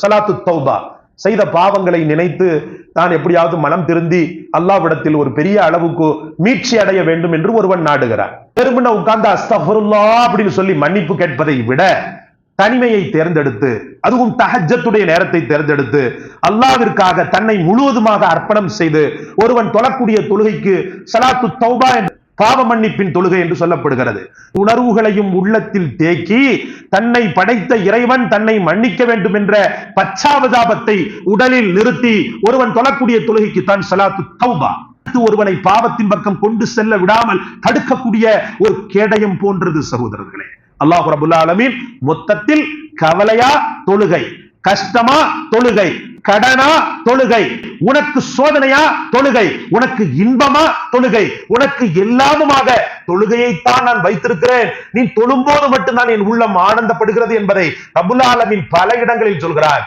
ஸலாத்து தௌபா, செய்த பாவங்களை நினைத்து தான் எப்படியாவது மனம் திருந்தி அல்லாஹ்விடத்தில் ஒரு பெரிய அளவுக்கு மீட்சி அடைய வேண்டும் என்று ஒருவன் நாடுகிறான். வெறுமனே உட்கார்ந்து அஸ்தக்ஃபிருல்லாஹ் அப்படின்னு சொல்லி மன்னிப்பு கேட்பதை விட தனிமையை தேர்ந்தெடுத்து, அதுவும் தஹஜ்ஜத்துடைய நேரத்தை தேர்ந்தெடுத்து அல்லாஹ்விற்காக தன்னை முழுவதுமாக அர்ப்பணம் செய்து ஒருவன் தொழக்கூடிய தொழுகைக்கு ஸலாத்து தௌபா என்ற பாவ மன்னிப்பின் தொழுகை என்று சொல்லப்படுகிறது. உணர்வுகளையும் உள்ளத்தில் தேக்கி தன்னை படைத்த இறைவன் தன்னை மன்னிக்க வேண்டும் என்ற பச்சாவதாபத்தை உடலில் நிறுத்தி ஒருவன் தொழக்கூடிய தொழுகைக்கு தான் ஸலாத்து தௌபா. ஒருவனை பாவத்தின் பக்கம் கொண்டு செல்ல விடாமல் தடுக்கக்கூடிய ஒரு கேடயம் போன்றது சகோதரர்களே. அல்லாஹ் ரப்பல் ஆலமீன் மொத்தத்தில் கவலையா தொழுகை, கஷ்டமா தொழுகை, கடனா தொழுகை, உனக்கு சோதனையா தொழுகை, உனக்கு இன்பமா தொழுகை, உனக்கு எல்லாமுமாக தொழுகையைத்தான் நான் வைத்திருக்கிறேன், நீ தொழும்போது மட்டும்தான் என் உள்ளம் ஆனந்தப்படுகிறது என்பதை ரப்பல் ஆலமீன் பல இடங்களில் சொல்கிறார்.